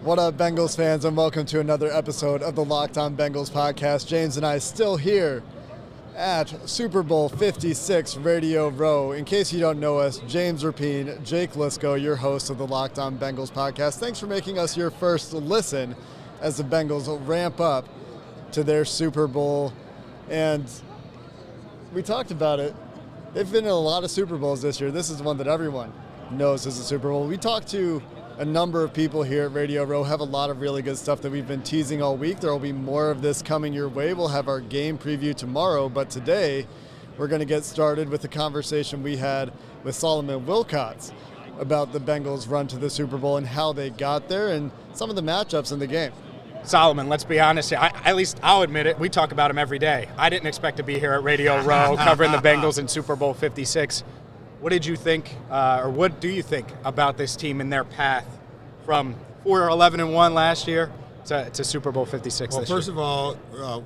What up, Bengals fans, and welcome to another episode of the Locked On Bengals podcast. James and I still here at Super Bowl 56 Radio Row. In case you don't know us, James Rapien, Jake Liscow, your host of the Locked On Bengals podcast. Thanks for making us your first listen as the Bengals ramp up to their Super Bowl. And we talked about it. They've been in a lot of Super Bowls this year. This is one that everyone knows is a Super Bowl. We talked to a number of people here at Radio Row, have a lot of really good stuff that we've been teasing all week. There will be more of this coming your way. We'll have our game preview tomorrow, but today we're going to get started with the conversation we had with Solomon Wilcots about the Bengals' run to the Super Bowl and how they got there and some of the matchups in the game. Solomon, let's be honest. At least I'll admit it. We talk about him every day. I didn't expect to be here at Radio Row covering the Bengals in Super Bowl 56. What did you think, or what do you think about this team and their path from 4-11-1 last year to Super Bowl 56 well, this year? First of all,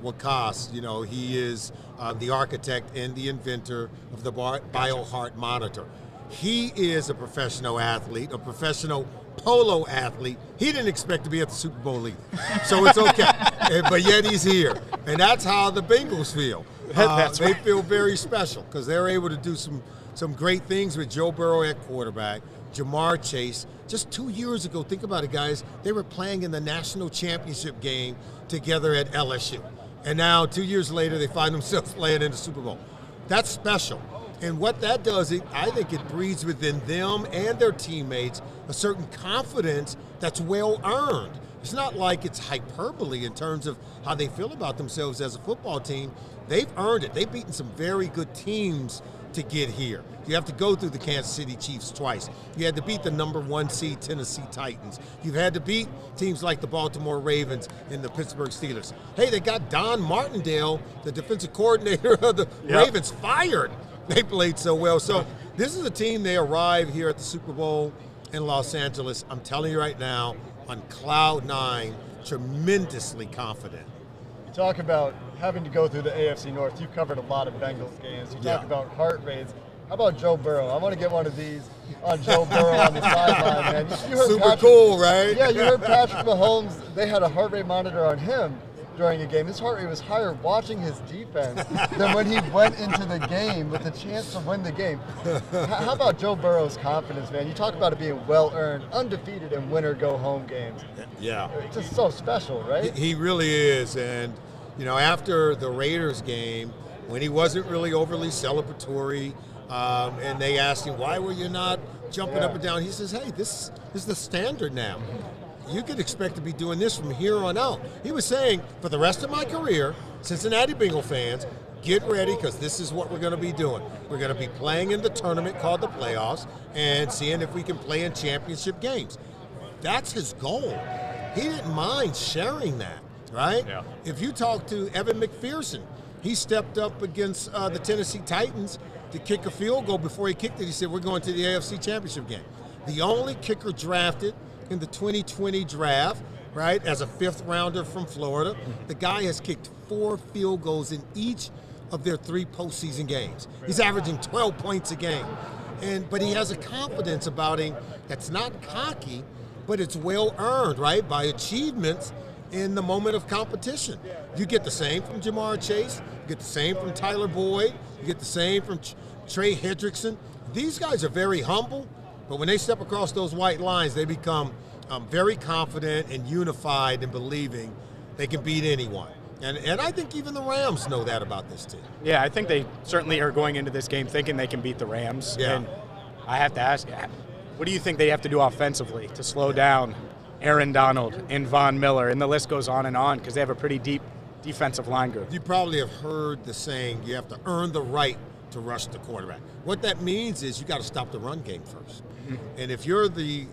Wilcox, he is the architect and the inventor of the BioHeart monitor. He is a professional athlete, a professional polo athlete. He didn't expect to be at the Super Bowl either, so it's okay. But yet he's here, and that's how the Bengals feel. They feel very special because they're able to do some great things with Joe Burrow at quarterback, Jamar Chase. Just 2 years ago, think about it, guys, they were playing in the national championship game together at LSU. And now, 2 years later, they find themselves playing in the Super Bowl. That's special. And what that does, I think it breeds within them and their teammates a certain confidence that's well-earned. It's not like it's hyperbole in terms of how they feel about themselves as a football team. They've earned it. They've beaten some very good teams to get here. You have to go through the Kansas City Chiefs twice. You had to beat the number 1 seed Tennessee Titans. You've had to beat teams like the Baltimore Ravens and the Pittsburgh Steelers. Hey, they got Don Martindale, the defensive coordinator of the Ravens, fired. They played so well. So this is a team, they arrive here at the Super Bowl in Los Angeles. I'm telling you right now, on cloud 9, tremendously confident. You talk about having to go through the AFC North. You've covered a lot of Bengals games. You talk about heart rates. How about Joe Burrow? I want to get one of these on Joe Burrow on the sideline, man. You heard Super cool, right? Yeah, you heard Patrick Mahomes. They had a heart rate monitor on him during a game. His heart rate was higher watching his defense than when he went into the game with a chance to win the game. How about Joe Burrow's confidence, man? You talk about it being well-earned, undefeated in winner-go-home games. Yeah. It's just so special, right? He really is. And, after the Raiders game, when he wasn't really overly celebratory, and they asked him, why were you not jumping up and down? He says, hey, this is the standard now. You could expect to be doing this from here on out. He was saying, for the rest of my career, Cincinnati Bengal fans, get ready because this is what we're going to be doing. We're going to be playing in the tournament called the playoffs and seeing if we can play in championship games. That's his goal. He didn't mind sharing that, right? Yeah. If you talk to Evan McPherson, he stepped up against the Tennessee Titans to kick a field goal. Before he kicked it, he said, we're going to the AFC Championship game. The only kicker drafted in the 2020 draft, right, as a 5th rounder from Florida. The guy has kicked 4 field goals in each of their 3 postseason games. He's averaging 12 points a game. But he has a confidence about him that's not cocky, but it's well-earned, right, by achievements in the moment of competition. You get the same from Jamar Chase. You get the same from Tyler Boyd. You get the same from Trey Hendrickson. These guys are very humble, but when they step across those white lines, they become very confident and unified in believing they can beat anyone. And I think even the Rams know that about this team. Yeah, I think they certainly are going into this game thinking they can beat the Rams. Yeah. And I have to ask, what do you think they have to do offensively to slow down Aaron Donald and Von Miller? And the list goes on and on because they have a pretty deep defensive line group. You probably have heard the saying, you have to earn the right to rush the quarterback. What that means is you got to stop the run game first. Mm-hmm. And if you're the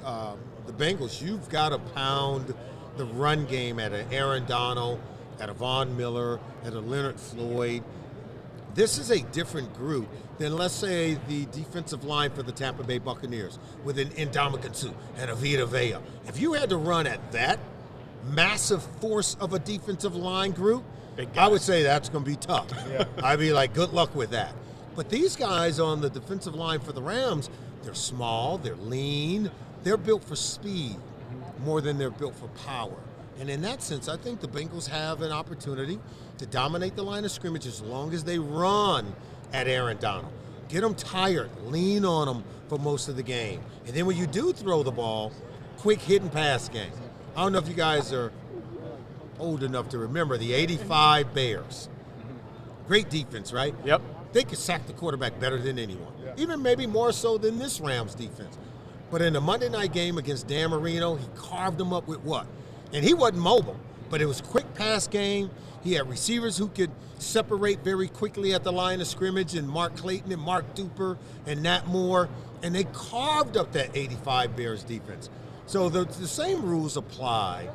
Bengals, you've got to pound the run game at an Aaron Donald, at a Von Miller, at a Leonard Floyd. This is a different group than, let's say, the defensive line for the Tampa Bay Buccaneers with an Ndamukong Suh and a Vita Vea. If you had to run at that massive force of a defensive line group, I would say that's going to be tough. Yeah. I'd be like, good luck with that. But these guys on the defensive line for the Rams, they're small, they're lean, they're built for speed. more than they're built for power. And in that sense, I think the Bengals have an opportunity to dominate the line of scrimmage as long as they run at Aaron Donald. Get them tired, lean on them for most of the game. And then when you do throw the ball, quick hit and pass game. I don't know if you guys are old enough to remember the 85 Bears. Great defense, right? Yep. They could sack the quarterback better than anyone, even maybe more so than this Rams defense. But in the Monday night game against Dan Marino, he carved them up with what? And he wasn't mobile, but it was a quick pass game. He had receivers who could separate very quickly at the line of scrimmage, and Mark Clayton and Mark Duper and Nat Moore, and they carved up that 85 Bears defense. So the same rules apply.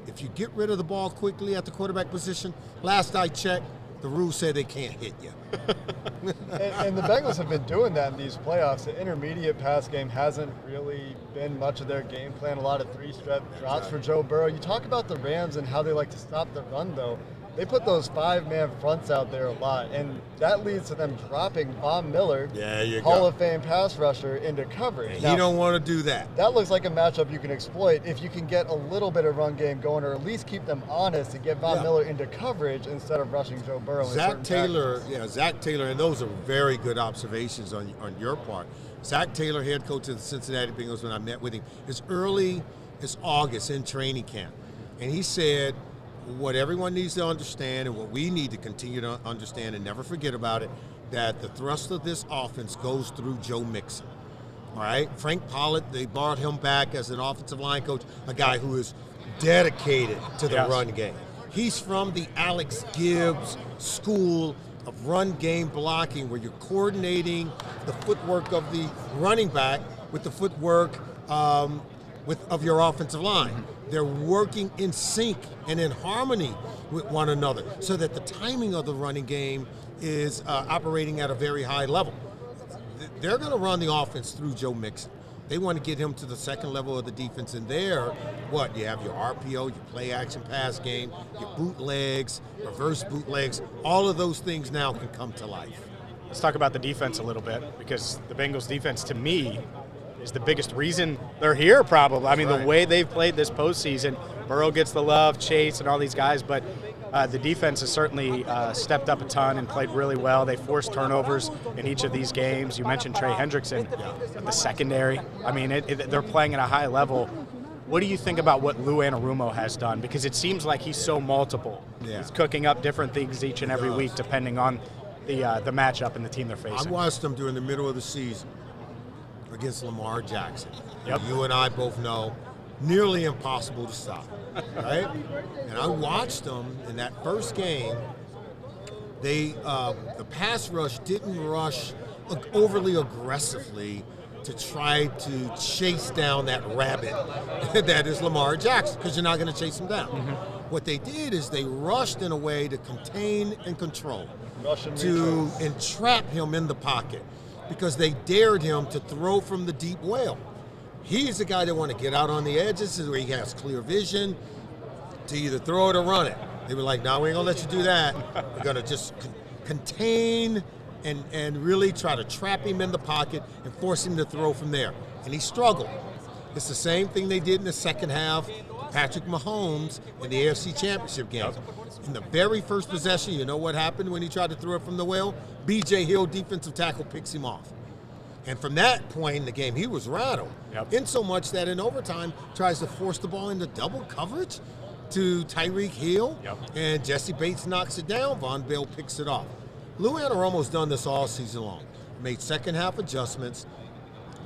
If you get rid of the ball quickly at the quarterback position, last I checked, the rules say they can't hit you. and the Bengals have been doing that in these playoffs. The intermediate pass game hasn't really been much of their game plan. A lot of three-step drops for Joe Burrow. You talk about the Rams and how they like to stop the run, though. They put those five-man fronts out there a lot, and that leads to them dropping Von Miller, Hall of Fame pass rusher, into coverage. Now, you don't want to do that. That looks like a matchup you can exploit if you can get a little bit of run game going, or at least keep them honest and get Von Miller into coverage instead of rushing Joe Burrow. Zach Taylor, and those are very good observations on your part. Zach Taylor, head coach of the Cincinnati Bengals, when I met with him, as early as August in training camp, and he said, what everyone needs to understand and what we need to continue to understand and never forget about it, that the thrust of this offense goes through Joe Mixon. All right? Frank Pollard, they brought him back as an offensive line coach, a guy who is dedicated to the run game. He's from the Alex Gibbs school of run game blocking, where you're coordinating the footwork of the running back with the footwork of your offensive line. They're working in sync and in harmony with one another so that the timing of the running game is operating at a very high level. They're going to run the offense through Joe Mixon. They want to get him to the second level of the defense, and there, you have your RPO, your play action pass game, your bootlegs, reverse bootlegs, all of those things now can come to life. Let's talk about the defense a little bit, because the Bengals defense, to me, is the biggest reason they're here, probably. I mean, the way they've played this postseason, Burrow gets the love, Chase, and all these guys, but the defense has certainly stepped up a ton and played really well. They forced turnovers in each of these games. You mentioned Trey Hendrickson, the secondary. I mean, they're playing at a high level. What do you think about what Lou Anarumo has done? Because it seems like he's so multiple. Yeah. He's cooking up different things each and every week, depending on the matchup and the team they're facing. I watched them during the middle of the season against Lamar Jackson. Yep. You and I both know, nearly impossible to stop, right? And I watched them in that first game. They the pass rush didn't rush overly aggressively to try to chase down that rabbit that is Lamar Jackson, because you're not going to chase him down. Mm-hmm. What they did is they rushed in a way to contain and control, to entrap him in the pocket, because they dared him to throw from the deep well. He's the guy that want to get out on the edges where he has clear vision to either throw it or run it. They were like, no, we ain't going to let you do that. We're going to just contain and really try to trap him in the pocket and force him to throw from there. And he struggled. It's the same thing they did in the second half. Patrick Mahomes in the AFC Championship game. In the very first possession, you know what happened when he tried to throw it from the well? B.J. Hill, defensive tackle, picks him off. And from that point in the game, he was rattled. In so much that in overtime, tries to force the ball into double coverage to Tyreek Hill. And Jesse Bates knocks it down. Von Bell picks it off. Lou Anarumo's done this all season long. Made second half adjustments,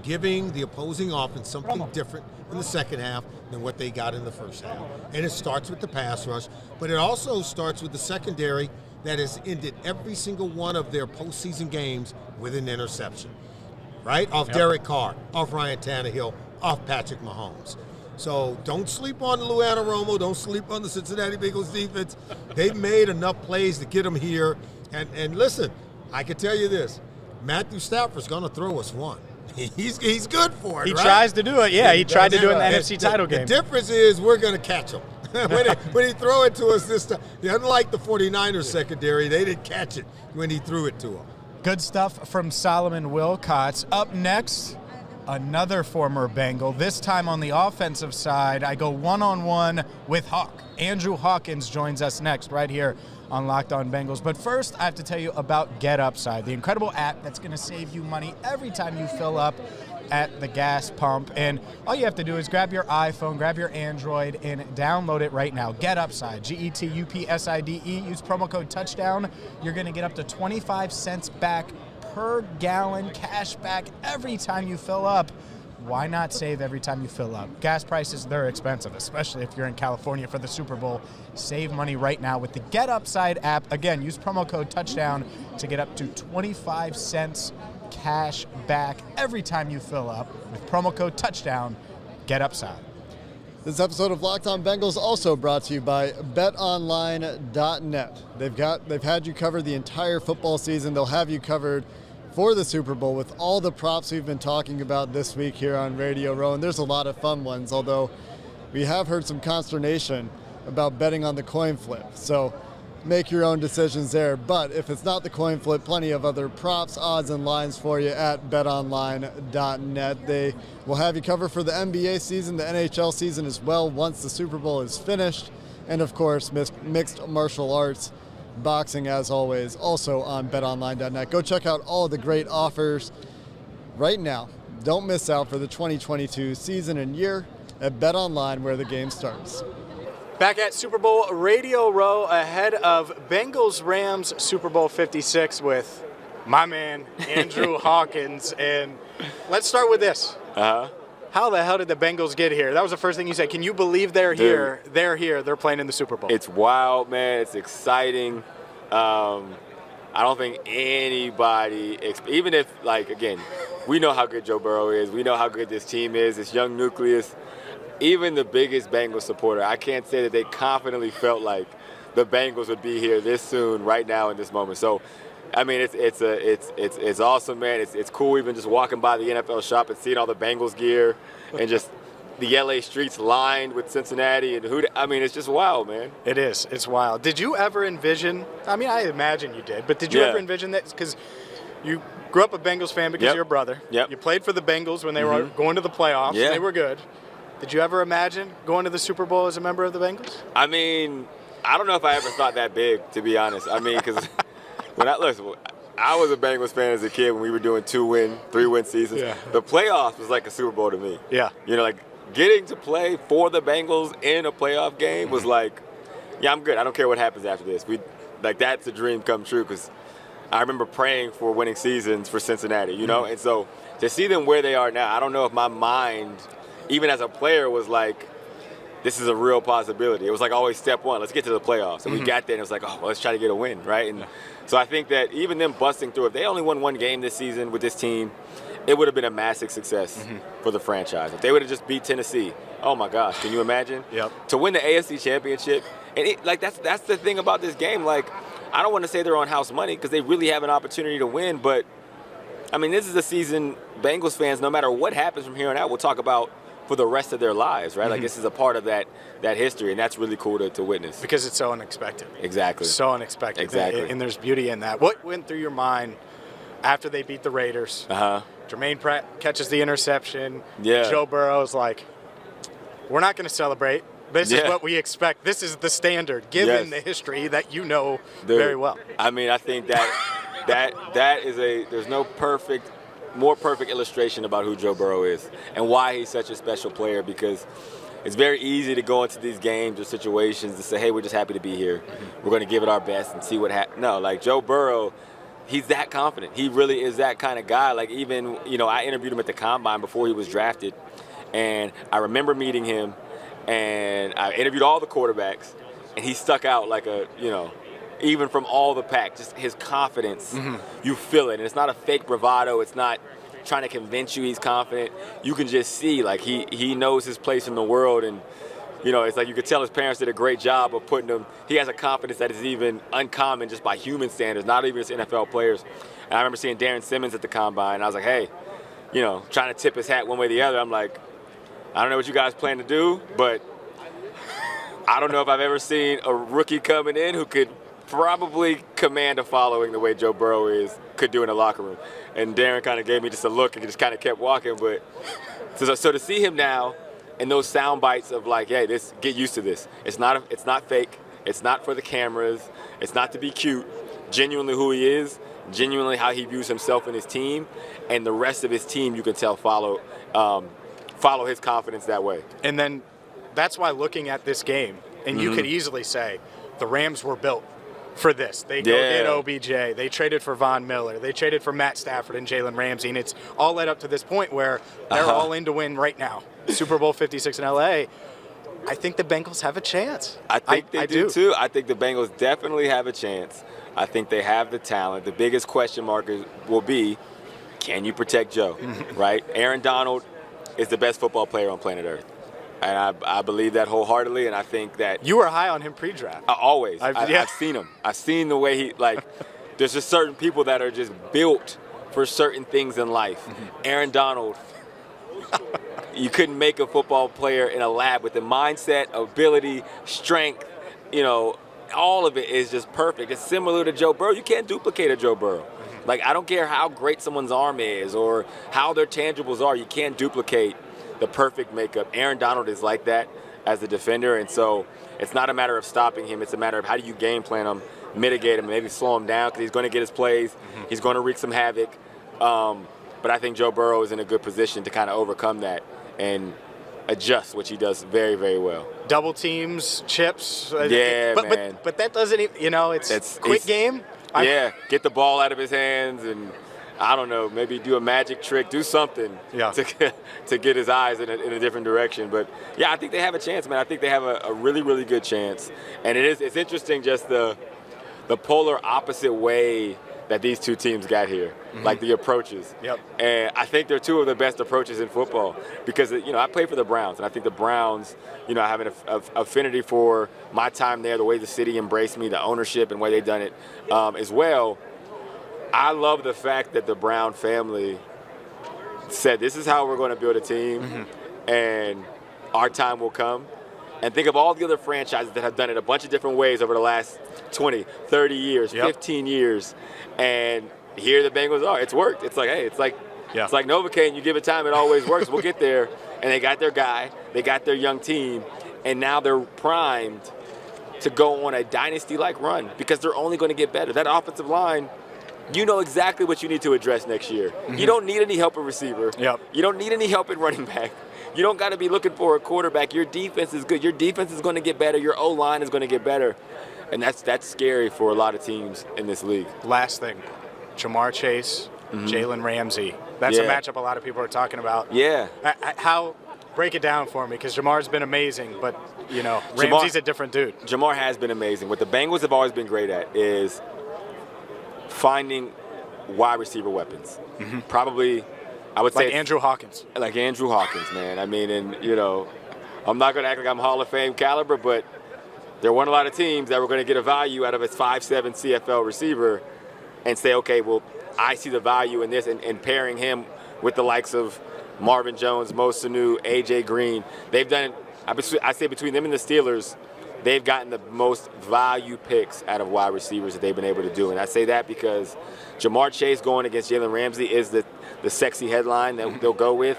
giving the opposing offense something different in the second half than what they got in the first half. And it starts with the pass rush, but it also starts with the secondary that has ended every single one of their postseason games with an interception, right? Off Derek Carr, off Ryan Tannehill, off Patrick Mahomes. So don't sleep on Lou Anarumo. Don't sleep on the Cincinnati Bengals defense. They've made enough plays to get them here. And listen, I can tell you this. Matthew Stafford's going to throw us one. He's good for it, He right? tries to do it, He tried to do it in the NFC title game. The difference is we're going to catch him. when he throw it to us this time, unlike the 49ers secondary, they didn't catch it when he threw it to them. Good stuff from Solomon Wilcots. Up next, another former Bengal. This time on the offensive side, I go one-on-one with Hawk. Andrew Hawkins joins us next right here on Locked On Bengals. But first, I have to tell you about GetUpside, the incredible app that's going to save you money every time you fill up at the gas pump. And all you have to do is grab your iPhone, grab your Android, and download it right now. GetUpside, GetUpside. Use promo code TOUCHDOWN. You're going to get up to 25 cents back per gallon cash back every time you fill up. Why not save every time you fill up? Gas prices, they're expensive, especially if you're in California for the Super Bowl. Save money right now with the GetUpside app. Again, use promo code TOUCHDOWN to get up to 25 cents cash back every time you fill up with promo code TOUCHDOWN. GetUpside. This episode of Locked On Bengals also brought to you by BetOnline.net. They've had you covered the entire football season. They'll have you covered for the Super Bowl with all the props we've been talking about this week here on Radio Row, and there's a lot of fun ones, although we have heard some consternation about betting on the coin flip. So make your own decisions there. But if it's not the coin flip, plenty of other props, odds, and lines for you at betonline.net. They will have you covered for the NBA season, the NHL season as well once the Super Bowl is finished. And of course, mixed martial arts, boxing as always, also on betonline.net. Go check out all of the great offers right now. Don't miss out for the 2022 season and year at BetOnline, where the game starts. Back at Super Bowl Radio Row ahead of Bengals-Rams Super Bowl 56 with my man, Andrew Hawkins. And let's start with this. How the hell did the Bengals get here? That was the first thing you said. Can you believe they're here? They're here. They're playing in the Super Bowl. It's wild, man. It's exciting. I don't think anybody, even if, like, again, we know how good Joe Burrow is. We know how good this team is, this young nucleus. Even the biggest Bengals supporter, I can't say that they confidently felt like the Bengals would be here this soon, right now in this moment. So, I mean, it's awesome, man. It's cool even just walking by the NFL shop and seeing all the Bengals gear and just the LA streets lined with Cincinnati and it's just wild, man. It is. It's wild. Did you ever envision? I mean, I imagine you did, but did you ever envision that? Because you grew up a Bengals fan because of your brother. Yep. You played for the Bengals when they were going to the playoffs. Yeah. And they were good. Did you ever imagine going to the Super Bowl as a member of the Bengals? I mean, I don't know if I ever thought that big, to be honest. I mean, because I was a Bengals fan as a kid when we were doing 2-win, 3-win seasons. Yeah. The playoffs was like a Super Bowl to me. Yeah. You know, like getting to play for the Bengals in a playoff game was like, yeah, I'm good. I don't care what happens after this. That's a dream come true, because I remember praying for winning seasons for Cincinnati, you know? And so to see them where they are now, I don't know if my mind, even as a player, was like, this is a real possibility. It was like always step one, let's get to the playoffs. And we got there and it was like, oh, well, let's try to get a win, right? And so I think that even them busting through, if they only won one game this season with this team, it would have been a massive success for the franchise. If they would have just beat Tennessee, oh my gosh, can you imagine? Yep. To win the AFC Championship, and that's the thing about this game. Like, I don't want to say they're on house money because they really have an opportunity to win, but I mean, this is a season Bengals fans, no matter what happens from here on out, will talk about for the rest of their lives, right? Like, this is a part of that history, and that's really cool to witness. Because it's so unexpected. Exactly. So unexpected. Exactly. And there's beauty in that. What went through your mind after they beat the Raiders? Jermaine Pratt catches the interception. Yeah. Joe Burrow's like, we're not going to celebrate. This is what we expect. This is the standard, given the history that you know very well. I mean, I think that is there's no more perfect illustration about who Joe Burrow is and why he's such a special player, because it's very easy to go into these games or situations and say, hey, we're just happy to be here. We're going to give it our best and see what happens. No, like Joe Burrow, he's that confident. He really is that kind of guy. Like, even, I interviewed him at the Combine before he was drafted, and I remember meeting him, and I interviewed all the quarterbacks, and he stuck out like even from all the pack, just his confidence, you feel it. And it's not a fake bravado. It's not trying to convince you he's confident. You can just see, like, he knows his place in the world. And, it's like you could tell his parents did a great job of putting him. He has a confidence that is even uncommon just by human standards, not even just NFL players. And I remember seeing Darren Simmons at the Combine, and I was like, hey, trying to tip his hat one way or the other. I'm like, I don't know what you guys plan to do, but I don't know if I've ever seen a rookie coming in who could probably command a following the way Joe Burrow could do in the locker room. And Darren kind of gave me just a look and just kind of kept walking. But so to see him now and those sound bites of like, hey, get used to this. It's not fake. It's not for the cameras. It's not to be cute. Genuinely who he is, genuinely how he views himself and his team, and the rest of his team you can tell follow his confidence that way. And then that's why looking at this game, and you could easily say the Rams were built for this. They go get OBJ. They traded for Von Miller. They traded for Matt Stafford and Jalen Ramsey. And it's all led up to this point where they're all in to win right now. Super Bowl 56 in L.A. I think the Bengals have a chance. I think they do too. I think the Bengals definitely have a chance. I think they have the talent. The biggest question mark will be, can you protect Joe, right? Aaron Donald is the best football player on planet Earth. And I believe that wholeheartedly, and I think that... You were high on him pre-draft. Always. I've seen him. I've seen the way he, there's just certain people that are just built for certain things in life. Aaron Donald, you couldn't make a football player in a lab with the mindset, ability, strength, all of it is just perfect. It's similar to Joe Burrow. You can't duplicate a Joe Burrow. I don't care how great someone's arm is or how their tangibles are. You can't duplicate the perfect makeup. Aaron Donald is like that as a defender, and so it's not a matter of stopping him. It's a matter of how do you game plan him, mitigate him, maybe slow him down because he's going to get his plays. He's going to wreak some havoc. But I think Joe Burrow is in a good position to kind of overcome that and adjust, which he does very, very well. Double teams, chips. Man. But that doesn't even, it's quick game. Get the ball out of his hands and, I don't know, maybe do a magic trick, do something to get his eyes in a different direction. But, I think they have a chance, man. I think they have a really, really good chance. And it's interesting just the polar opposite way that these two teams got here, the approaches. And I think they're two of the best approaches in football because, I play for the Browns, and I think the Browns, I have an affinity for my time there, the way the city embraced me, the ownership and the way they've done it as well. I love the fact that the Brown family said, this is how we're going to build a team, and our time will come. And think of all the other franchises that have done it a bunch of different ways over the last 20, 30 years, 15 years. And here the Bengals are. It's worked. It's like, hey, it's like Novocaine. You give it time, it always works. We'll get there. And they got their guy. They got their young team. And now they're primed to go on a dynasty-like run because they're only going to get better. That offensive line, you know exactly what you need to address next year. You don't need any help at receiver. You don't need any help at running back. You don't got to be looking for a quarterback. Your defense is good. Your defense is going to get better. Your O-line is going to get better. And that's scary for a lot of teams in this league. Last thing, Jamar Chase, Jalen Ramsey. That's a matchup a lot of people are talking about. Break it down for me, because Jamar's been amazing, but, Ramsey's a different dude. Jamar has been amazing. What the Bengals have always been great at is finding wide receiver weapons. Probably, I would say... Like Andrew Hawkins. Like Andrew Hawkins, man. I mean, and, I'm not going to act like I'm Hall of Fame caliber, but there weren't a lot of teams that were going to get a value out of a 5'7" CFL receiver and say, okay, well, I see the value in this, and pairing him with the likes of Marvin Jones, Mo Sanu, A.J. Green. They've done, I say between them and the Steelers, they've gotten the most value picks out of wide receivers that they've been able to do. And I say that because Jamar Chase going against Jalen Ramsey is the sexy headline that they'll go with.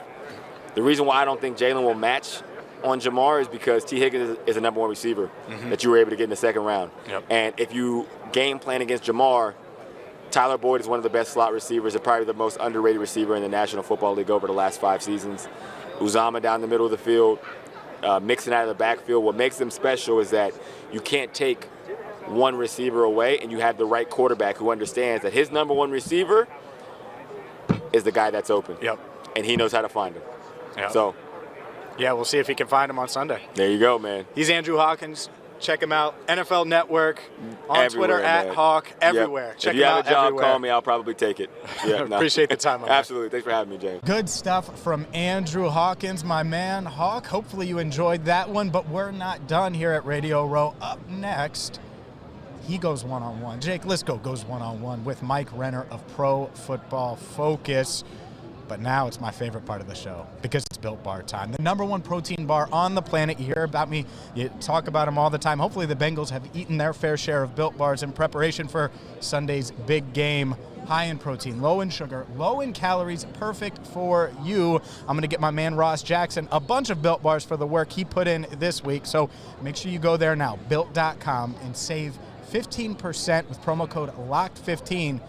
The reason why I don't think Jalen will match on Jamar is because T. Higgins is a number one receiver that you were able to get in the second round. And if you game plan against Jamar, Tyler Boyd is one of the best slot receivers and probably the most underrated receiver in the National Football League over the last 5 seasons. Uzama down the middle of the field, Mixon out of the backfield. What makes them special is that you can't take one receiver away, and you have the right quarterback who understands that his number one receiver is the guy that's open. And he knows how to find him. So, we'll see if he can find him on Sunday. There you go, man. He's Andrew Hawkins. Check him out. NFL Network, on everywhere, Twitter, man. @Hawk, everywhere. Check him out everywhere. If you have a job, call me. I'll probably take it. Appreciate the time. Absolutely. Thanks for having me, James. Good stuff from Andrew Hawkins, my man, Hawk. Hopefully you enjoyed that one, but we're not done here at Radio Row. Up next, he goes one-on-one. Jake Liscow goes one-on-one with Mike Renner of Pro Football Focus. But now it's my favorite part of the show because it's Built Bar time. The #1 protein bar on the planet. You hear about me. You talk about them all the time. Hopefully the Bengals have eaten their fair share of Built Bars in preparation for Sunday's big game. High in protein, low in sugar, low in calories, perfect for you. I'm going to get my man Ross Jackson a bunch of Built Bars for the work he put in this week. So make sure you go there now, built.com, and save 15% with promo code LOCKED15.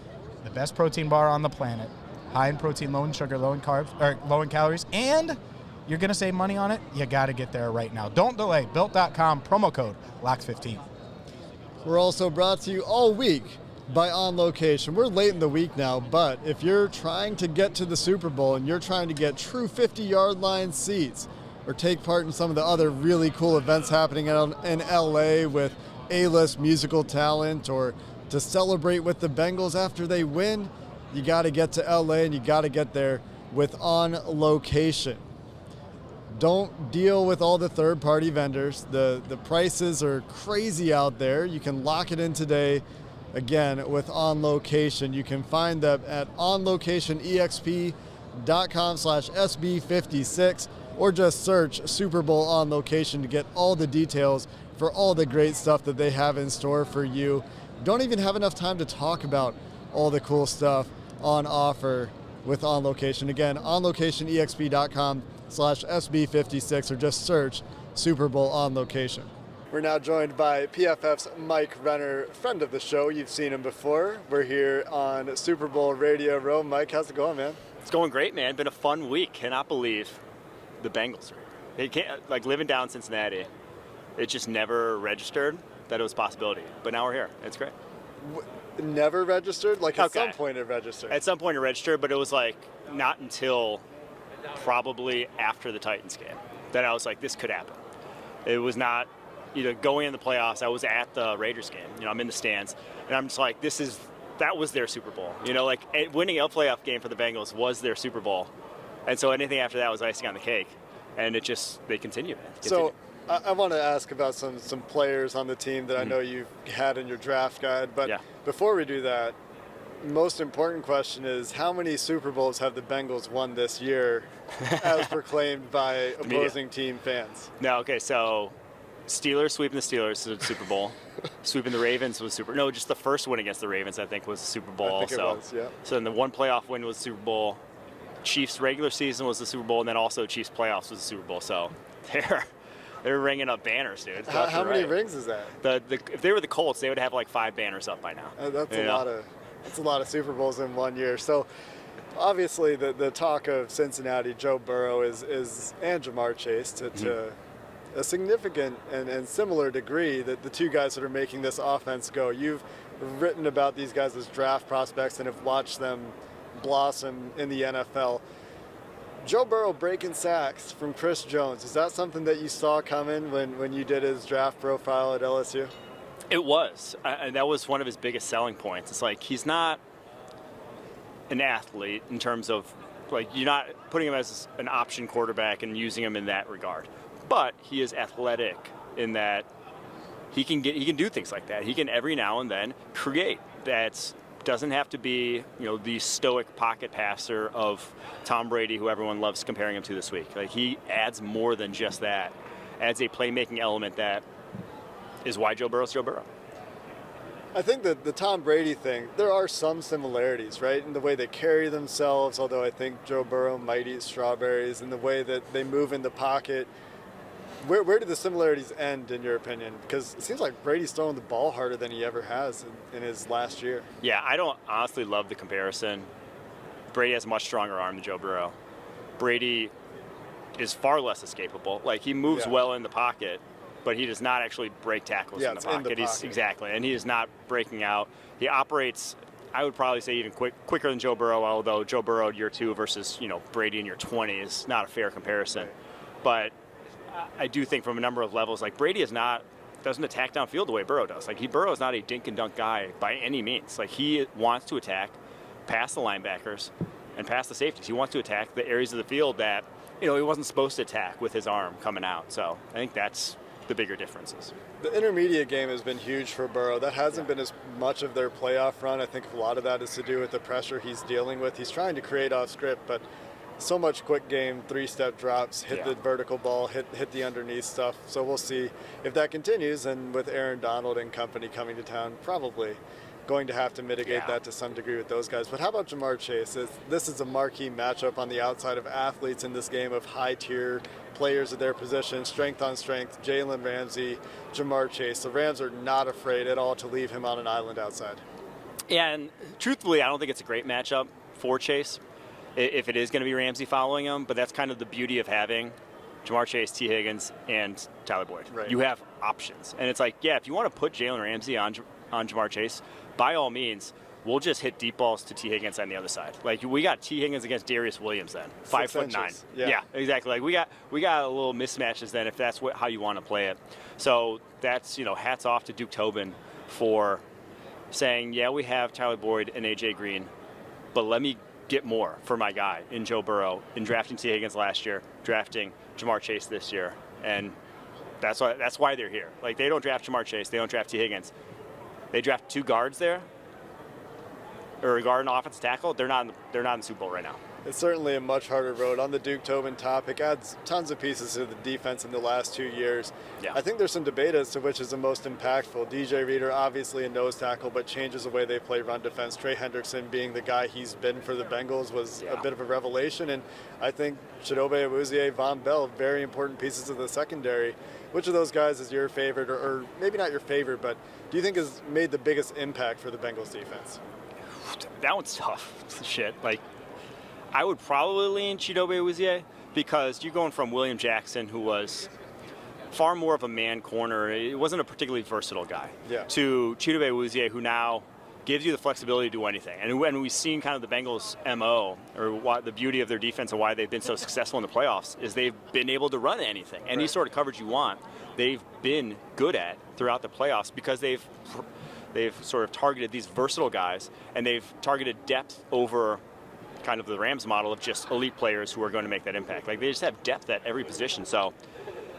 The best protein bar on the planet. High in protein, low in sugar, low in carbs, or low in calories, and you're going to save money on it. You got to get there right now. Don't delay. Built.com, promo code LOCKED15. We're also brought to you all week by On Location. We're late in the week now, but if you're trying to get to the Super Bowl and you're trying to get true 50-yard line seats or take part in some of the other really cool events happening in LA with A-list musical talent, or to celebrate with the Bengals after they win, you got to get to LA, and you got to get there with On Location. Don't deal with all the third-party vendors. The prices are crazy out there. You can lock it in today, again, with On Location. You can find them at onlocationexp.com/SB56, or just search Super Bowl On Location to get all the details for all the great stuff that they have in store for you. Don't even have enough time to talk about all the cool stuff on offer with On Location. Again, onlocationexp.com/SB56, or just search Super Bowl On Location. We're now joined by PFF's Mike Renner, friend of the show. You've seen him before. We're here on Super Bowl Radio Row. Mike, how's it going, man? It's going great, man. Been a fun week. Cannot believe the Bengals are here. They can't, like, living down Cincinnati, it just never registered that it was a possibility. But now we're here. It's great. Never registered? Like at Okay. some point it registered? At some point it registered, but it was like not until probably after the Titans game that I was like, this could happen. It was not, going in the playoffs. I was at the Raiders game. I'm in the stands, and I'm just like, that was their Super Bowl. Winning a playoff game for the Bengals was their Super Bowl. And so anything after that was icing on the cake. And they continued. So I want to ask about some players on the team that I know you've had in your draft guide. But before we do that, most important question is, how many Super Bowls have the Bengals won this year as proclaimed by opposing team fans? No, okay, so Steelers sweeping the Steelers to the Super Bowl. Sweeping the Ravens was just the first win against the Ravens, I think, was the Super Bowl. I think it was, yeah. So then the one playoff win was the Super Bowl. Chiefs regular season was the Super Bowl, and then also Chiefs playoffs was the Super Bowl. So they're ringing up banners, dude. How many rings is that? If they were the Colts, they would have like 5 banners up by now. That's a lot of Super Bowls in 1 year. So obviously the talk of Cincinnati, Joe Burrow and Ja'Marr Chase to a significant and similar degree, that the two guys that are making this offense go. You've written about these guys as draft prospects and have watched them blossom in the NFL. Joe Burrow breaking sacks from Chris Jones, is that something that you saw coming when you did his draft profile at LSU? It was. And that was one of his biggest selling points. It's like, he's not an athlete in terms of, like, you're not putting him as an option quarterback and using him in that regard. But he is athletic in that he can do things like that. He can every now and then create. Doesn't have to be, the stoic pocket passer of Tom Brady, who everyone loves comparing him to this week. Like, he adds more than just that. Adds a playmaking element that is why Joe Burrow's Joe Burrow. I think that the Tom Brady thing, there are some similarities, right, in the way they carry themselves, although I think Joe Burrow might eat strawberries, in the way that they move in the pocket. Where do the similarities end, in your opinion? Because it seems like Brady's throwing the ball harder than he ever has in his last year. Yeah, I don't honestly love the comparison. Brady has a much stronger arm than Joe Burrow. Brady is far less escapable. Like, he moves well in the pocket, but he does not actually break tackles in the pocket. Exactly, and he is not breaking out. He operates, I would probably say, even quicker than Joe Burrow, although Joe Burrow year 2 versus, Brady in year 20 is not a fair comparison. Right. But I do think from a number of levels, like, Brady doesn't attack downfield the way Burrow does. Like, Burrow is not a dink and dunk guy by any means. Like, he wants to attack past the linebackers and past the safeties. He wants to attack the areas of the field that, he wasn't supposed to attack with his arm coming out. So I think that's the bigger differences. The intermediate game has been huge for Burrow. That hasn't been as much of their playoff run. I think a lot of that is to do with the pressure he's dealing with. He's trying to create off script, but so much quick game, 3-step drops, hit the vertical ball, hit the underneath stuff. So we'll see if that continues. And with Aaron Donald and company coming to town, probably going to have to mitigate that to some degree with those guys. But how about Jamar Chase? This is a marquee matchup on the outside of athletes in this game of high-tier players at their position, strength on strength, Jalen Ramsey, Jamar Chase. The Rams are not afraid at all to leave him on an island outside. Yeah, and truthfully, I don't think it's a great matchup for Chase if it is going to be Ramsey following him, but that's kind of the beauty of having Jamar Chase, T. Higgins, and Tyler Boyd. Right. You have options. And it's like, yeah, if you want to put Jalen Ramsey on Jamar Chase, by all means, we'll just hit deep balls to T. Higgins on the other side. Like, we got T. Higgins against Darius Williams then, 5'9". Yeah, exactly. Like, we got a little mismatches then if that's how you want to play it. So that's, hats off to Duke Tobin for saying, yeah, we have Tyler Boyd and A.J. Green, but let me get more for my guy in Joe Burrow, in drafting T. Higgins last year, drafting Jamar Chase this year. And that's why they're here. Like, they don't draft Jamar Chase, they don't draft T. Higgins. They draft 2 guards there, or a guard and offensive tackle. They're not in the Super Bowl right now. It's certainly a much harder road. On the Duke Tobin topic, adds tons of pieces to the defense in the last 2 years. Yeah. I think there's some debate as to which is the most impactful. DJ Reader, obviously a nose tackle, but changes the way they play run defense. Trey Hendrickson being the guy he's been for the Bengals was a bit of a revelation. And I think Chidobe Awuzie, Von Bell, very important pieces of the secondary. Which of those guys is your favorite, or maybe not your favorite, but do you think has made the biggest impact for the Bengals defense? That one's tough. Shit. Like, I would probably lean Chidobe Awuzie because you're going from William Jackson, who was far more of a man corner. He wasn't a particularly versatile guy. Yeah. To Chidobe Awuzie, who now gives you the flexibility to do anything. And when we've seen kind of the Bengals' MO, or the beauty of their defense and why they've been so successful in the playoffs, is they've been able to run anything. Any sort of coverage you want, they've been good at throughout the playoffs because they've sort of targeted these versatile guys, and they've targeted depth over kind of the Rams model of just elite players who are going to make that impact. Like, they just have depth at every position. So,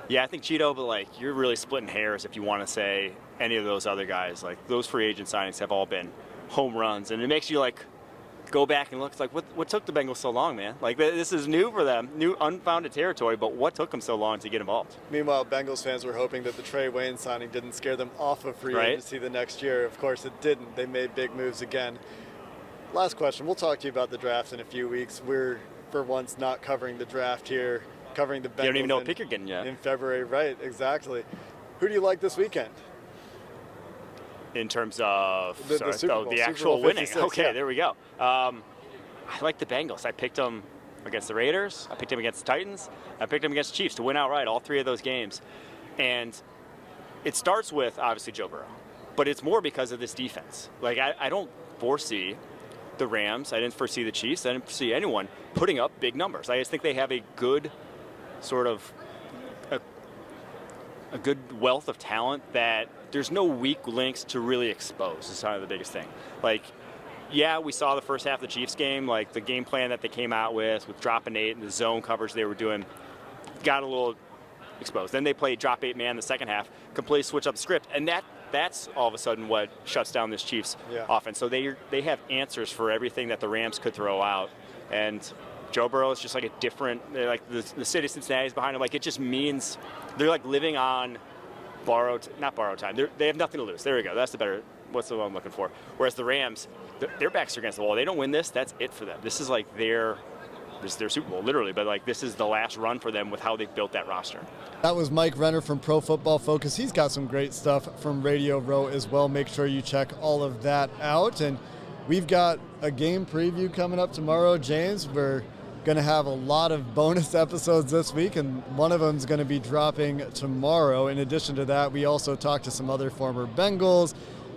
yeah, I think Cheeto, but, like, you're really splitting hairs if you want to say any of those other guys. Like, those free agent signings have all been home runs, and it makes you, like, go back and look. It's like, what took the Bengals so long, man? Like, this is new for them, new unfounded territory, but what took them so long to get involved? Meanwhile, Bengals fans were hoping that the Trey Wayne signing didn't scare them off of free agency the next year. Of course, it didn't. They made big moves again. Last question. We'll talk to you about the draft in a few weeks. We're, for once, not covering the draft here, covering the Bengals. You don't even know what pick you're getting yet. In February, right, exactly. Who do you like this weekend? In terms of the Super Bowl, the Super actual Bowl winning. 56, Okay, there we go. I like the Bengals. I picked them against the Raiders. I picked them against the Titans. I picked them against the Chiefs to win outright all 3 of those games. And it starts with, obviously, Joe Burrow. But it's more because of this defense. Like, I don't foresee the Rams, I didn't foresee the Chiefs, I didn't foresee anyone putting up big numbers. I just think they have a good sort of a good wealth of talent that there's no weak links to really expose. Is kind of the biggest thing. Like, yeah, we saw the first half of the Chiefs game, like the game plan that they came out with dropping 8 and the zone coverage they were doing got a little exposed. Then they played drop 8 man the second half, completely switch up the script, and that's all of a sudden what shuts down this Chiefs offense. So they have answers for everything that the Rams could throw out. And Joe Burrow is just like a different, like the city of Cincinnati is behind him. Like, it just means they're like living on not borrowed time. They have nothing to lose. There we go. That's what's the one I'm looking for. Whereas the Rams, their backs are against the wall. They don't win this, that's it for them. This is like their Super Bowl, literally, but like this is the last run for them with how they've built that roster. That was Mike Renner from Pro Football Focus. He's got some great stuff from Radio Row as well. Make sure you check all of that out. And we've got a game preview coming up tomorrow, James. We're going to have a lot of bonus episodes this week, and one of them is going to be dropping tomorrow. In addition to that, we also talked to some other former Bengals,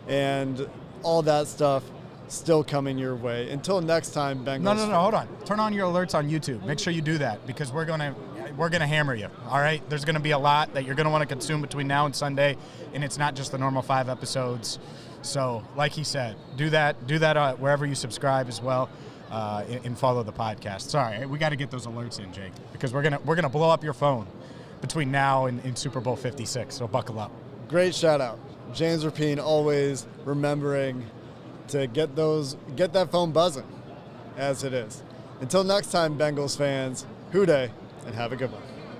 and all that stuff still coming your way. Until next time, Bengals. No, hold on. Turn on your alerts on YouTube. Make sure you do that because we're gonna hammer you. All right. There's gonna be a lot that you're gonna want to consume between now and Sunday, and it's not just the normal 5 episodes. So, like he said, do that wherever you subscribe as well, and follow the podcast. Sorry, we got to get those alerts in, Jake, because we're gonna blow up your phone between now and Super Bowl 56. So buckle up. Great shout out, James Rapien, always remembering to get that phone buzzing as it is. Until next time, Bengals fans, hoo day, and have a good one.